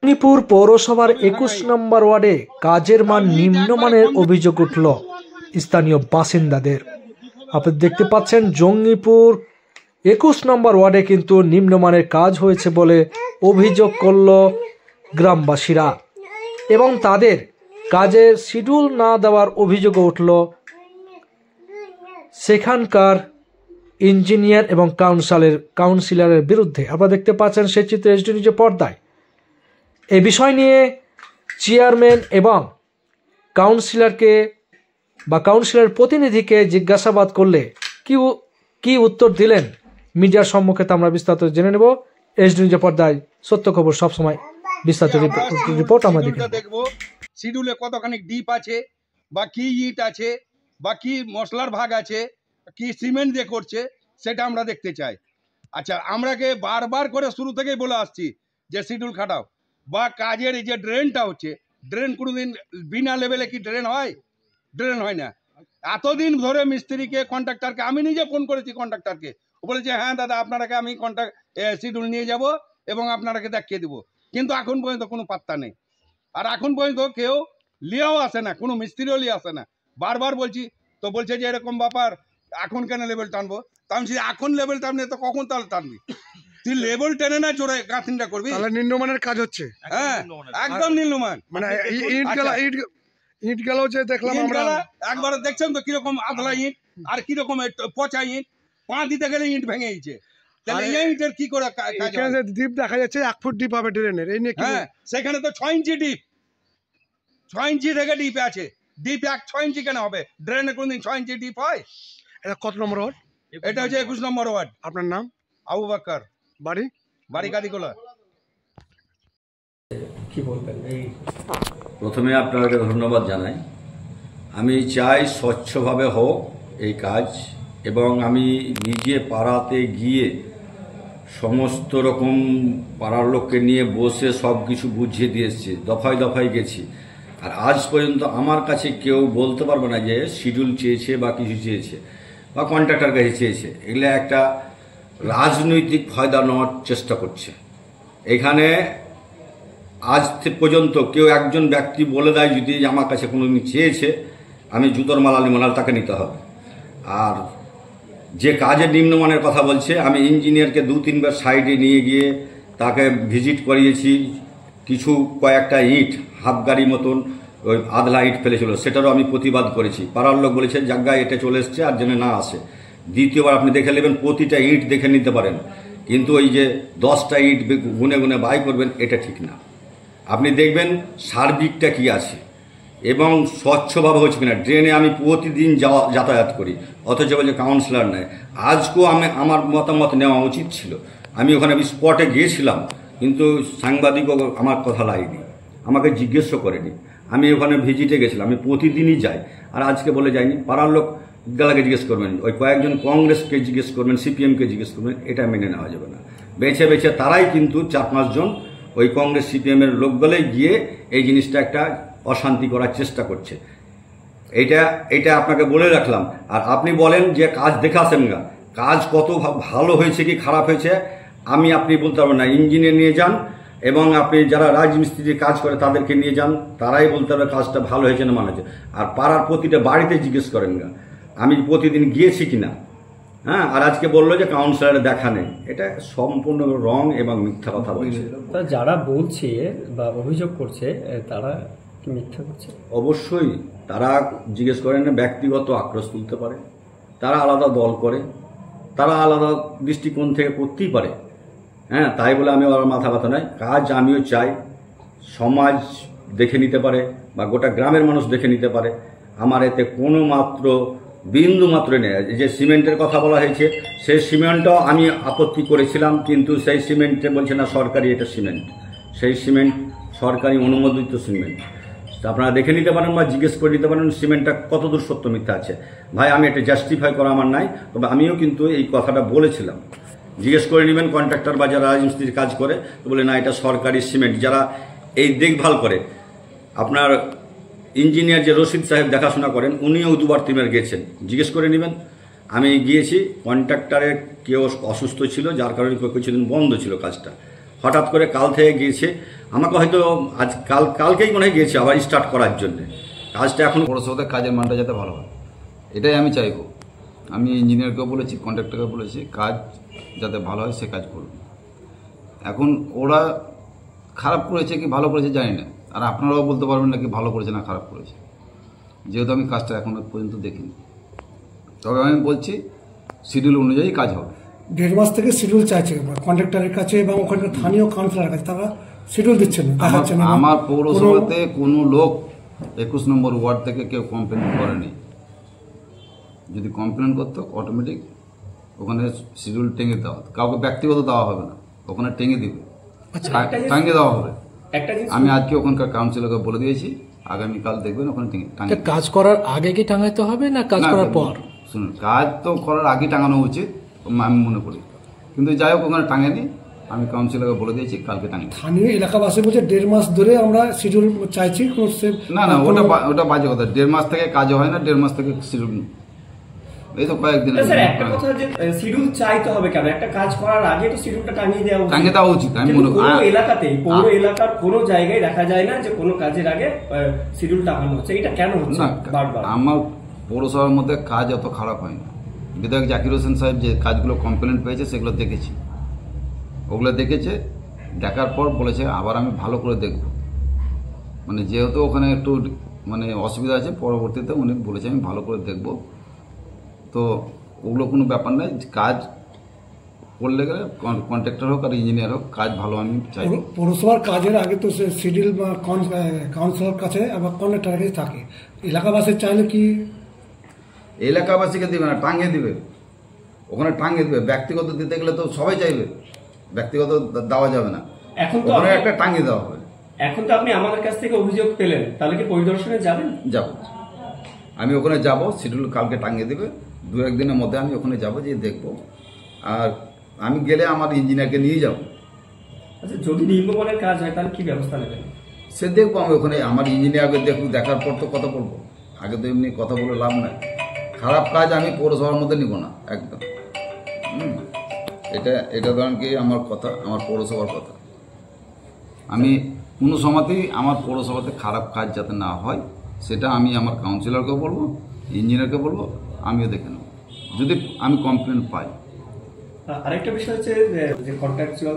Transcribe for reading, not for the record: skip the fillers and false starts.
জঙ্গিপুর পৌরসভার ২১ নম্বর ওয়ার্ডে কাজের মান নিম্নমানের অভিযোগ উঠল স্থানীয় বাসিন্দাদের। আপনারা দেখতে পাচ্ছেন জঙ্গিপুর ২১ নম্বর ওয়ার্ডে কিন্তু নিম্নমানের কাজ হয়েছে বলে অভিযোগ করল গ্রামবাসীরা এবং তাদের কাজের শিডিউল না দেওয়ার অভিযোগ উঠল সেখানকার ইঞ্জিনিয়ার এবং কাউন্সিলরের বিরুদ্ধে। আপনারা দেখতে পাচ্ছেন সেই চিত্র এসডি নিউজের পর্দায়। এই বিষয় নিয়ে চেয়ারম্যান এবং কাউন্সিলর প্রতিনিধিকে জিজ্ঞাসাবাদ করলে কি উত্তর দিলেন মিডিয়ার সম্মুখে তা আমরা বিস্তারিত জেনে নেব। এসডি নিউজের পর্দায় সত্য খবর সবসময় বিস্তারিত রিপোর্ট আমরা দেখব। শিডিউলে কতখানি ডিপ আছে বা কি ইট আছে বা কি মশলার ভাগ আছে, কি সিমেন্ট দিয়ে করছে সেটা আমরা দেখতে চাই। আচ্ছা, আমরাকে বারবার করে শুরু থেকেই বলে আসছি যে শিডিউল খাটাও বা কাজের এই যে ড্রেনটা হচ্ছে, ড্রেন কোনোদিন বিনা লেভেলে কি ড্রেন হয়? ড্রেন হয় না। এতদিন ধরে মিস্ত্রিকে, কন্ট্রাক্টরকে আমি নিজে ফোন করেছি, কন্ট্রাক্টরকে ও বলেছে হ্যাঁ দাদা আপনারাকে আমি শিডিউল নিয়ে যাব এবং আপনারাকে দেখিয়ে দেবো, কিন্তু এখন পর্যন্ত কোনো পাত্তা নেই। আর এখন পর্যন্ত কেউ লিয়েও আসে না, কোনো মিস্ত্রিও লিয়ে আসে না। বারবার বলছি তো বলছে যে এরকম ব্যাপার, এখন কেন লেভেল টানবো? তা আমি এখন লেভেল টানলে তো কখন তাহলে টানবি? তুই লেভেল টেনে না চোরে গাঁথনিটা করবি? তাহলে নিম্নমানের কাজ হচ্ছে। হ্যাঁ, একদম নিম্নমান। মানে ইট গেল যে দেখলাম আমরা একবার, দেখছেন তো কিরকম আধলা ইট আর কিরকম পচা ইট, পা দিতে গেলে ইট ভেঙে গেছে। তাহলে এই ইটের কি করে ডিপ দেখা যাচ্ছে? 1 ফুট ডিপ হবে ড্রেনের। এই নিয়ে হ্যাঁ, সেখানে তো 6 ইঞ্চি ডিপ, 6 ইঞ্চি থেকে ডিপ আছে। ডিপ 6 ইঞ্চি কেন হবে? ড্রেনে কোনদিন 6 ইঞ্চি ডিপ হয়? এটা কত নম্বর ওয়ার্ড? এটা হচ্ছে 21 নম্বর ওয়ার্ড। আপনার নাম? আবু বকর। বাড়ি কাদিকোলা। কি বলবেন? প্রথমে আপনাকে ধন্যবাদ জানাই। আমি চাই স্বচ্ছভাবে হোক এই কাজ, এবং আমি নিজে পাড়াতে গিয়ে সমস্ত রকম পাড়ার লোককে নিয়ে বসে সব কিছু বুঝিয়ে দিয়ে এসেছি, দফায় দফায় গেছি। আর আজ পর্যন্ত আমার কাছে কেউ বলতে পারবে না যে শিডিউল চেয়েছে বা কিছু চেয়েছে বা কন্ট্রাক্টর কাছে চেয়েছে। এগুলো একটা রাজনৈতিক ফায়দা নেওয়ার চেষ্টা করছে। এখানে আজ পর্যন্ত কেউ একজন ব্যক্তি বলে দেয় যদি আমার কাছে কোনো চেয়েছে, আমি জুতোর মালা নিমালাল তাকে নিতে হবে। আর যে কাজের নিম্নমানের কথা বলছে, আমি ইঞ্জিনিয়ারকে 2-3 বার সাইডে নিয়ে গিয়ে তাকে ভিজিট করিয়েছি। কয়েকটা ইট হাফ গাড়ি মতন ওই আধলা ইট ফেলেছিল, সেটারও আমি প্রতিবাদ করেছি। পাড়ার লোক বলেছে জায়গায় এটা চলে এসছে আর যেন না আসে। দ্বিতীয়বার আপনি দেখে নেবেন, প্রতিটা ইট দেখে নিতে পারেন, কিন্তু ওই যে 10টা ইট গুনে গুনে বাই করবেন, এটা ঠিক না। আপনি দেখবেন সার্বিকটা কি আছে এবং স্বচ্ছভাবে হচ্ছে কিনা। ড্রেনে আমি প্রতিদিন যাতায়াত করি, অথচ বলছে কাউন্সিলর নেয়। আজকেও আমার মতামত নেওয়া উচিত ছিল। আমি ওখানে স্পটে গিয়েছিলাম, কিন্তু সাংবাদিকও আমার কথা লাগেনি, আমাকে জিজ্ঞেসও করেনি। আমি ওখানে ভিজিটে গেছিলাম, আমি প্রতিদিনই যাই, আর আজকে বলে যাইনি। পাড়ার লোক গালাকে জিজ্ঞেস করবেন, ওই কয়েকজন কংগ্রেসকে জিজ্ঞেস করবেন, সিপিএমকে জিজ্ঞেস করবেন, এটা মেনে নেওয়া যাবে না। বেছে বেছে তারাই কিন্তু 4-5 জন ওই কংগ্রেস সিপিএমের লোকগুলোই গিয়ে এই জিনিসটা একটা অশান্তি করার চেষ্টা করছে। এটা আপনাকে বলে রাখলাম। আর আপনি বলেন যে কাজ দেখাছেন না, কাজ কত ভালো হয়েছে কি খারাপ হয়েছে আপনি বলতে পারবেন না। ইঞ্জিনিয়ার নিয়ে যান এবং আপনি যারা রাজমিস্ত্রি কাজ করে তাদেরকে নিয়ে যান, তারাই বলতে পারবে কাজটা ভালো হয়েছে না মানা হয়েছে। আর পাড়ার প্রতিটা বাড়িতে জিজ্ঞেস করেন না আমি প্রতিদিন গিয়েছি কিনা। হ্যাঁ, আর আজকে বললো যে কাউন্সিলরে দেখা নেই, এটা সম্পূর্ণ রং এবং মিথ্যা কথা বলছে। যারা বলছে বা অভিযোগ করছে তারা কি মিথ্যা করছে? অবশ্যই তারা জিজ্ঞেস করেন না, ব্যক্তিগত আক্রোশ তুলতে পারে, তারা আলাদা দল করে, তারা আলাদা দৃষ্টিকোণ থেকে করতেই পারে। হ্যাঁ, তাই বলে আমি ওর মাথা ব্যথা নয়। কাজ আমিও চাই সমাজ দেখে নিতে পারে বা গোটা গ্রামের মানুষ দেখে নিতে পারে। আমার এতে কোনো মাত্র বিন্দু মাত্র নেই। যে সিমেন্টের কথা বলা হয়েছে, সেই সিমেন্টটাও আমি আপত্তি করেছিলাম, কিন্তু সেই সিমেন্টে বলছে না সরকারি এটা সিমেন্ট, সেই সিমেন্ট সরকারি অনুমোদিত সিমেন্ট। আপনারা দেখে নিতে পারেন বা জিজ্ঞেস করে নিতে পারেন সিমেন্টটা কতদূর সত্য মিথ্যা আছে। ভাই, আমি এটা জাস্টিফাই করা আমার নাই, তবে আমিও কিন্তু এই কথাটা বলেছিলাম। জিজ্ঞেস করে নেবেন কন্ট্রাক্টর বা যারা রাজমিস্ত্রির কাজ করে, তো বলে না এটা সরকারি সিমেন্ট। যারা এই দেখভাল করে, আপনার ইঞ্জিনিয়ার যে রশিদ সাহেব দেখাশোনা করেন, উনিও 2-3 গেছেন, জিজ্ঞেস করে নেবেন। আমি গিয়েছি, কন্ট্রাক্টরের কেউ অসুস্থ ছিল, যার কারণে কিছুদিন বন্ধ ছিল কাজটা। হঠাৎ করে কাল থেকে গিয়েছে, আমাকে হয়তো আজ কালকেই মনে হয় গিয়েছে আবার স্টার্ট করার জন্য। কাজটা এখন পৌরসভাতে কাজের মানটা যাতে ভালো হয়, এটাই আমি চাইবো। আমি ইঞ্জিনিয়ারকেও বলেছি, কন্ট্রাক্টরকেও বলেছি, কাজ যাতে ভালো হয় সে কাজ করবে। এখন ওরা খারাপ করেছে কি ভালো করেছে জানি না, আর আপনারাও বলতে পারবেন না কি ভালো করেছে না খারাপ করেছে, যেহেতু আমি কাজটা এখনো পর্যন্ত দেখিনি। তবে আমি বলছি শিডিউল অনুযায়ী কাজ হবে। 1.5 মাস থেকে শিডিউল চাইছে কন্ট্রাক্টরের কাছে এবং ওখানকার স্থানীয় কাউন্সিলরের কাছে, তারা শিডিউল দিচ্ছেন না, দেখাচ্ছেন না। আমার পৌরসভাতে কোনো লোক 21 নম্বর ওয়ার্ড থেকে কেউ কমপ্লেন করেনি। যদি কমপ্লেন করতো অটোমেটিক ওখানে শিডিউল টেঙে দেওয়া হতো, কাউকে ব্যক্তিগত দেওয়া হবে না, ওখানে টেঙে দিবে, টাঙিয়ে দেওয়া হবে। আমি আজকে ওখানকার কাউন্সিলরকে বলে দিয়েছি, আগামীকাল দেখবেন ওখানে টাঙিয়ে। কাজ করার আগে কি টাঙাইতে হবে না কাজ করার পর? শুনুন, কাজ তো করার আগে টাঙানো উচিত আমি মনে করি, কিন্তু যাই হোক ওখানে টাঙেনি, আমি কাউন্সিলরকে বলে দিয়েছি কালকে টাঙিয়ে। স্থানীয় এলাকাবাসী বলছে 1.5 মাস ধরে আমরা শিডিউল চাইছি। না না, ওটা বাজে কথা। 1.5 মাস থেকে কাজ হয় না, 1.5 মাস থেকে শিডিউল এই তো কয়েকদিন। একটা কথা যে শিডিউল চাইতে হবে কেন? একটা কাজ করার আগে তো শিডিউলটা টাঙিয়ে দেওয়া উচিত। আমি মনে করি এলাকাতেই, পৌর এলাকার কোনো জায়গায় দেখা যায় না যে কোনো কাজের আগে শিডিউল টাঙানো হচ্ছে। এটা কেন হচ্ছে বারবার? আমার পৌরসভার মধ্যে কাজ অত খারাপ হয় না। বিধায়ক জাকির হোসেন সাহেব যে কাজগুলো কমপ্লেন পেয়েছে সেগুলো দেখেছি, ওগুলো দেখেছে, দেখার পর বলেছে আবার আমি ভালো করে দেখব। মানে যেহেতু ওখানে একটু মানে অসুবিধা আছে, পরবর্তীতে উনি বলেছে আমি ভালো করে দেখব। তো ওগুলো কোনো ব্যাপার নয়, কাজ করলে গেলে কন্ট্রাক্টর হোক আর ইঞ্জিনিয়ার হোক, কাজ ভালো আমি চাই। পৌরসভার কাজের আগে তো শিডিউল বা কাউন্সিলর কাছে আবার কন্ট্রাক্টরের কাছে থাকে। এলাকাবাসী চাইলে কি এলাকাবাসীকে দিবে না, টাঙিয়ে দিবে, ওখানে টাঙিয়ে দিবে। ব্যক্তিগত দিতে গেলে তো সবাই চাইবে, ব্যক্তিগত দেওয়া যাবে না, এখন তো ওখানে একটা টাঙিয়ে দেওয়া হবে। এখন তো আপনি আমাদের কাছ থেকে অভিযোগ পেলেন, তাহলে কি পরিদর্শনে যাবেন? যাব, আমি ওখানে যাব, শিডিউল কালকে টাঙিয়ে দেবে, 2-1 দিনের মধ্যে আমি ওখানে যাব, যে দেখব। আর আমি গেলে আমার ইঞ্জিনিয়ারকে নিয়ে যাব। আচ্ছা, যদি নিম্নমানের কাজ হয় তাহলে কি ব্যবস্থা নেবেন? সে দেখবো, আমি ওখানে আমার ইঞ্জিনিয়ারকে দেখব, দেখার পর তো কথা বলবো। আগে তো এমনি কথা বলে লাভ নাই। খারাপ কাজ আমি পৌরসভার মধ্যে নিব না একদম। এটা ধরেন কি আমার কথা, আমার পৌরসভার কথা। আমি কোনো সময়তেই আমার পৌরসভাতে খারাপ কাজ যাতে না হয় সেটা আমি আমার কাউন্সিলরকে বলবো, ইঞ্জিনিয়ারকে বলবো, আমিও দেখে নেব যদি আমি কমপ্লেন পাই। আরেকটা বিষয় হচ্ছে যে কন্ট্রাকচুয়াল